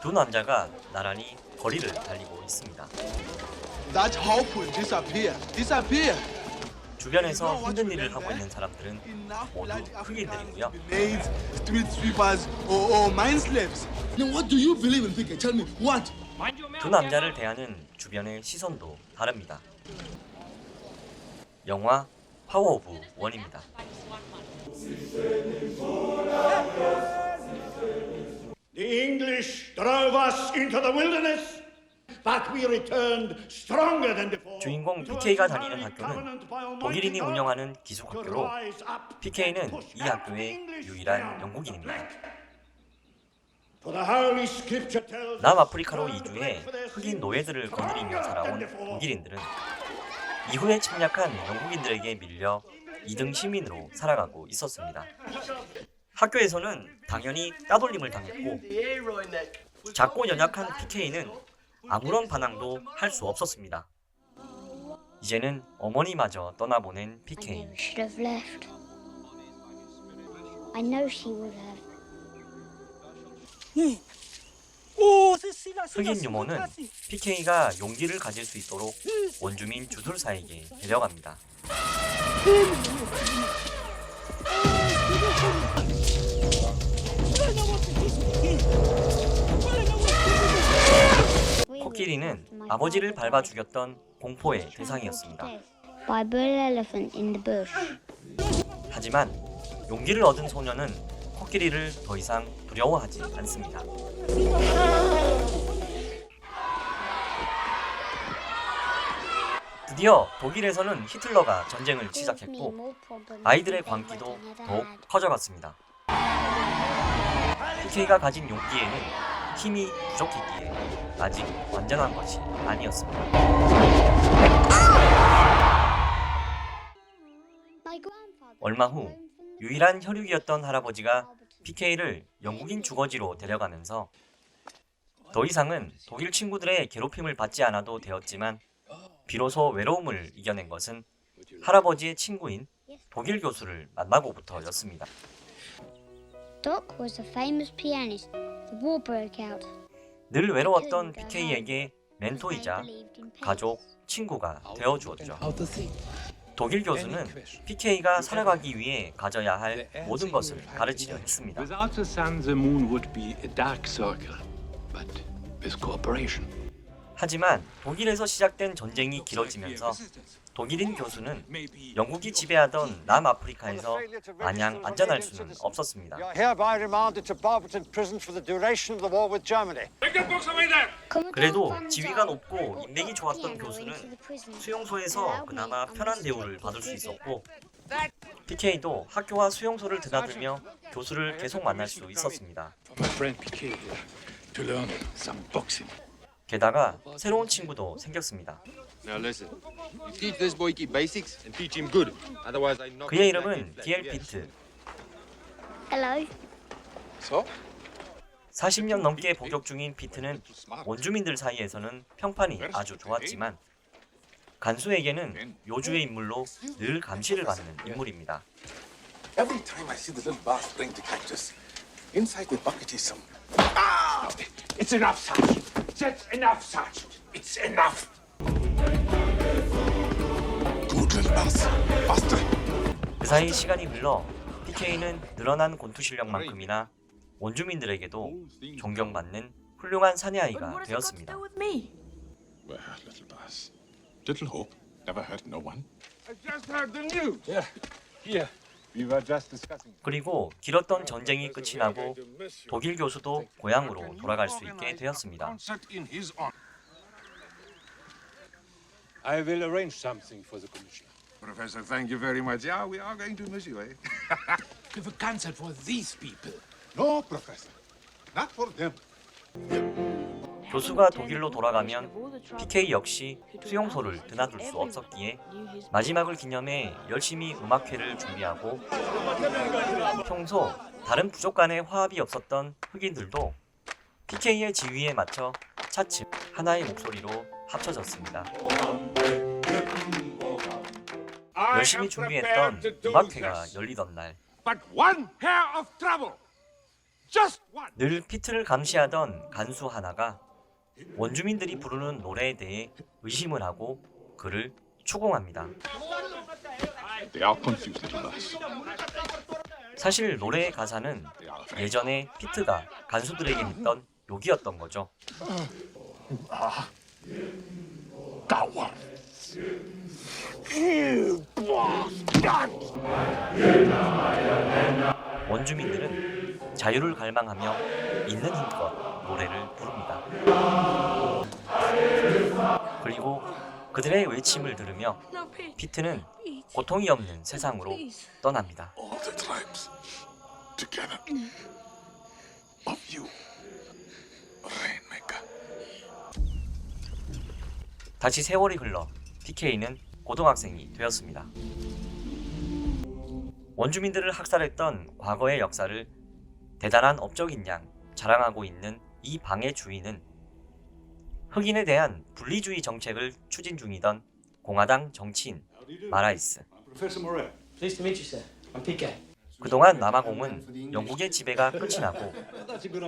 두 남자가 나란히 거리를 달리고 있습니다. That Hopwood disappear. 주변에서 힘든 일을 하고 있는 사람들은 모두 흑인들이고요. Maids, street sweepers, or mine slaves. Then what do you believe in, Pique? Tell me, what? 두 남자를 대하는 주변의 시선도 다릅니다. 영화 파워 오브 원입니다. The English drove us into the wilderness, but we returned stronger than before. 주인공 PK가 다니는 학교는 독일인이 운영하는 기숙학교로 PK는 이 학교의 유일한 영국인입니다. 남아프리카로 이주해 흑인 노예들을 거느리며 살아온 독일인들은 이후에 침략한 영국인들에게 밀려 2등 시민으로 살아가고 있었습니다. 학교에서는 당연히 따돌림을 당했고 작고 연약한 PK는 아무런 반항도 할 수 없었습니다. 이제는 어머니마저 떠나보낸 PK. 흑인 유모는 PK가 용기를 가질 수 있도록 원주민 주술사에게 데려갑니다. 코끼리는 아버지를 밟아 죽였던 공포의 대상이었습니다. 하지만 용기를 얻은 소녀는 코끼리를 더 이상 두려워하지 않습니다. 드디어 독일에서는 히틀러가 전쟁을 시작했고 아이들의 광기도 더욱 커져갔습니다. PK가 가진 용기에는 힘이 부족했기에 아직 완전한 것이 아니었습니다. 얼마 후 유일한 혈육이었던 할아버지가 PK를 영국인 주거지로 데려가면서 더 이상은 독일 친구들의 괴롭힘을 받지 않아도 되었지만 비로소 외로움을 이겨낸 것은 할아버지의 친구인 독일 교수를 만나고부터였습니다. Doc was a famous pianist. The war broke out. 늘 외로웠던 PK에게 멘토이자 가족, 친구가 되어주었죠. 독일 교수는 PK가 살아가기 위해 가져야 할 모든 것을 가르치려 했습니다. Without the sun, the moon would be a dark circle, but with cooperation. 하지만 독일에서 시작된 전쟁이 길어지면서 독일인 교수는 영국이 지배하던 남아프리카에서 마냥 안전할 수는 없었습니다. 그래도 지위가 높고 인맥이 좋았던 교수는 수용소에서 그나마 편한 대우를 받을 수 있었고 PK도 학교와 수용소를 드나들며 교수를 계속 만날 수 있었습니다. 게다가 새로운 친구도 생겼습니다. 그의 이름은 기엘 피트. 40년 넘게 복역 중인 피트는 원주민들 사이에서는 평판이 아주 좋았지만 간수에게는 요주의 인물로 늘 감시를 받는 인물입니다. Every time I see the little bass playing the cactus, inside the bucket is some. It's enough, Sergeant. That's enough, Sergeant. It's enough. Good little bass, faster. 그 사이 시간이 흘러 PK는 늘어난 권투 실력만큼이나 원주민들에게도 존경받는 훌륭한 사내아이가 되었습니다. Well, little bass, little hope never hurt no one. I just heard the news. Yeah, here. We were just discussing. 그리고 길었던 전쟁이 끝이 나고 독일 교수도 고향으로 돌아갈 수 있게 되었습니다. I will arrange something for the commissioner. Professor, thank you very much. Yeah, we are going to miss you, eh? Give a concert for these people. No, Professor, not for them. 교수가 독일로 돌아가면 PK 역시 수용소를 드나들 수 없었기에 마지막을 기념해 열심히 음악회를 준비하고 평소 다른 부족 간의 화합이 없었던 흑인들도 PK의 지휘에 맞춰 차츰 하나의 목소리로 합쳐졌습니다. 열심히 준비했던 음악회가 열리던 날 But one hair of trouble. Just one. 늘 피트를 감시하던 간수 하나가 원주민들이 부르는 노래에 대해 의심을 하고 그를 추궁합니다. They are confused, little boss. 사실 노래의 가사는 예전에 피트가 간수들에게 했던 욕이었던 거죠. 원주민들은 자유를 갈망하며 있는 힘껏 노래를 부릅니다. 그리고 그들의 외침을 들으며 피트는 고통이 없는 세상으로 떠납니다. All the tribes together. Of you, Rainmaker. 다시 세월이 흘러 PK는 고등학생이 되었습니다. 원주민들을 학살했던 과거의 역사를 대단한 업적인 양 자랑하고 있는 이 방의 주인은 흑인에 대한 분리주의 정책을 추진 중이던 공화당 정치인 마라이스. Professor Moret. Pleased to meet you, sir. I'm PK. 그동안 남아공은 영국의 지배가 끝이 나고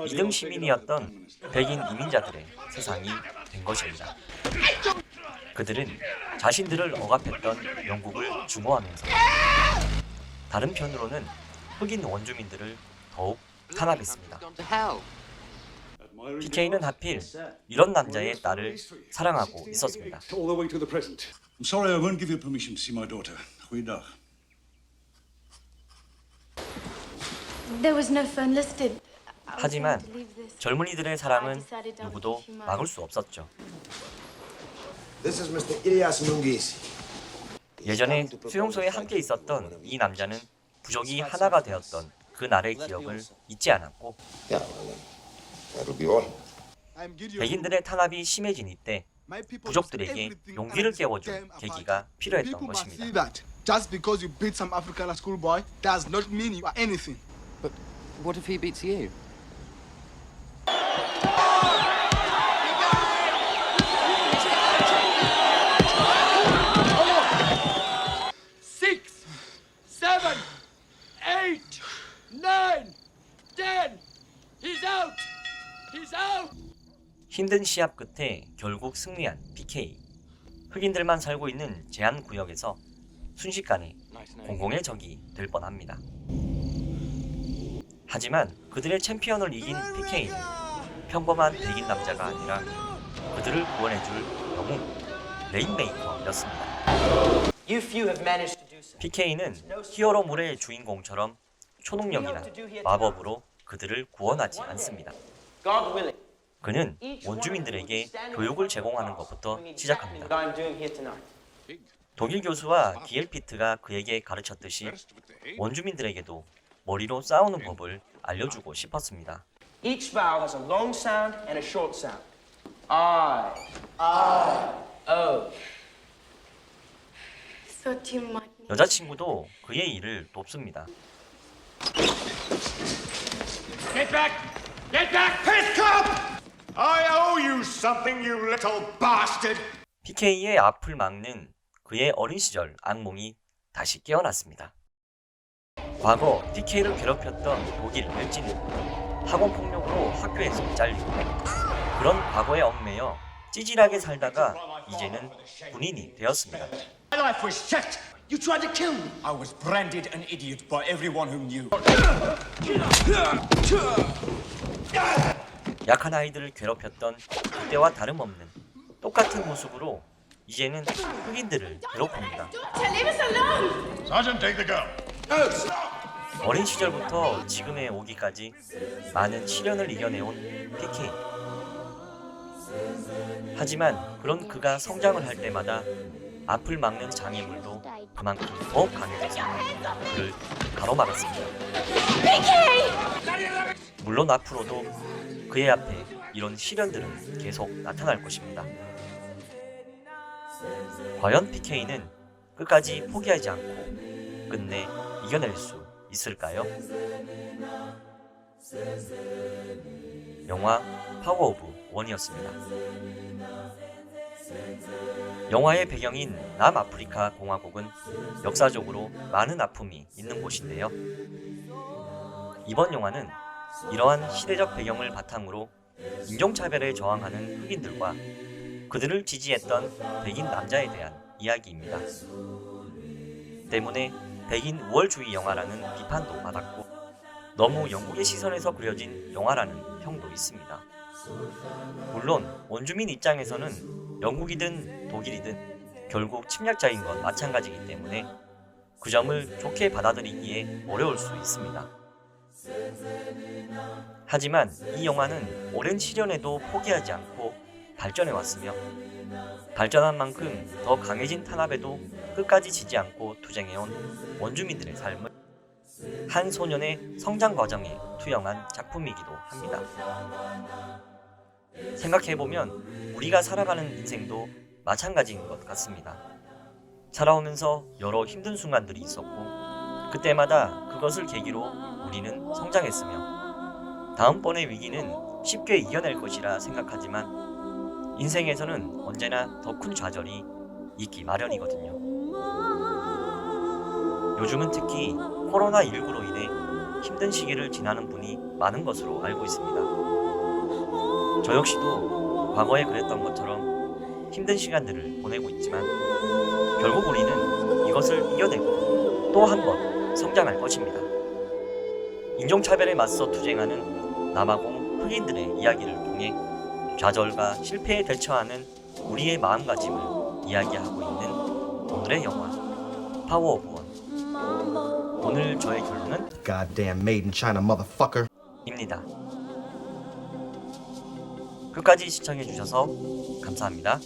이등 시민이었던 백인 이민자들의 세상이 된 것입니다. 그들은 자신들을 억압했던 영국을 증오하면서 다른 편으로는 흑인 원주민들을 더욱 탄압했습니다. PK는 하필 이런 남자의 딸을 사랑하고 있었습니다. All the way to the present. I'm sorry I won't give you permission to see my daughter. Huida. There was no phone listed. 하지만 젊은이들의 사랑은 누구도 막을 수 없었죠. This is Mr. Ilias Nungis. 예전에 수용소에 함께 있었던 이 남자는 부족이 하나가 되었던 그 날의 기억을 잊지 않았고 That'll be all. I'm Gideon. 백인들의 탄압이 심해진 이때 My people 부족들에게 did everything 용기를 I 깨워준 damn 계기가 about. 필요했던 People must see 것입니다. that just because you beat some African schoolboy does not mean you are anything. But what if he beats you? 6, 7, 8, 9, 10. He's out. He's out. 힘든 시합 끝에 결국 승리한 PK. 흑인들만 살고 있는 제한 구역에서 순식간에 공공의 적이 될 뻔합니다. 하지만 그들의 챔피언을 이긴 PK는 평범한 백인 남자가 아니라 그들을 구원해줄 영웅 레인메이커였습니다. You few have managed to do so. PK는 히어로물의 주인공처럼 초능력이나 마법으로 그들을 구원하지 않습니다. God willing. 그는 원주민들에게 교육을 제공하는 것부터 시작합니다. What I'm doing here tonight. 독일 교수와 기엘 피트가 그에게 가르쳤듯이 원주민들에게도 머리로 싸우는 법을 알려주고 싶었습니다. Each vowel has a long sound and a short sound. I, O. Thought you might need. 여자친구도 그의 일을 돕습니다. Get back. Get back. Pick up! I owe you something, you little bastard! PK의 앞을 막는 그의 어린 시절 악몽이 다시 깨어났습니다. 과거 PK를 괴롭혔던 독일 벨지는 학원 폭력으로 학교에서 잘리고 그런 과거에 얽매여 찌질하게 살다가 이제는 군인이 되었습니다. My life was set! You tried to kill me. I was branded an idiot by everyone who knew. 약한 아이들을 괴롭혔던 그때와 다름없는 똑같은 모습으로 이제는 흑인들을 괴롭힙니다. Leave us alone! Sergeant, take the girl. 어린 시절부터 지금에 오기까지 많은 시련을 이겨내온 PK. 하지만 그런 그가 성장을 할 때마다 앞을 막는 장애물도 그만큼 더욱 강해져서 그를 가로막았습니다. 물론 앞으로도 그의 앞에 이런 시련들은 계속 나타날 것입니다. 과연 PK는 끝까지 포기하지 않고 끝내 이겨낼 수 있을까요? 영화 파워 오브 원이었습니다. 영화의 배경인 남아프리카 공화국은 역사적으로 많은 아픔이 있는 곳인데요. 이번 영화는 이러한 시대적 배경을 바탕으로 인종차별에 저항하는 흑인들과 그들을 지지했던 백인 남자에 대한 이야기입니다. 때문에 백인 우월주의 영화라는 비판도 받았고 너무 영국의 시선에서 그려진 영화라는 평도 있습니다. 물론 원주민 입장에서는 영국이든 독일이든 결국 침략자인 건 마찬가지이기 때문에 그 점을 좋게 받아들이기에 어려울 수 있습니다. 하지만 이 영화는 오랜 시련에도 포기하지 않고 발전해 왔으며 발전한 만큼 더 강해진 탄압에도 끝까지 지지 않고 투쟁해온 원주민들의 삶을 한 소년의 성장 과정에 투영한 작품이기도 합니다. 생각해보면 우리가 살아가는 인생도 마찬가지인 것 같습니다. 살아오면서 여러 힘든 순간들이 있었고 그때마다 그것을 계기로 우리는 성장했으며 다음번의 위기는 쉽게 이겨낼 것이라 생각하지만 인생에서는 언제나 더 큰 좌절이 있기 마련이거든요. 요즘은 특히 코로나19로 인해 힘든 시기를 지나는 분이 많은 것으로 알고 있습니다. 저 역시도 과거에 그랬던 것처럼 힘든 시간들을 보내고 있지만 결국 우리는 이것을 이겨내고 또 한 번 성장할 것입니다. 인종차별에 맞서 투쟁하는 남아공 흑인들의 이야기를 통해 좌절과 실패에 대처하는 우리의 마음가짐을 이야기하고 있는 오늘의 영화 파워 오브 원. 오늘 저의 결론은 Goddamn made in China motherfucker. 입니다. 끝까지 시청해주셔서 감사합니다.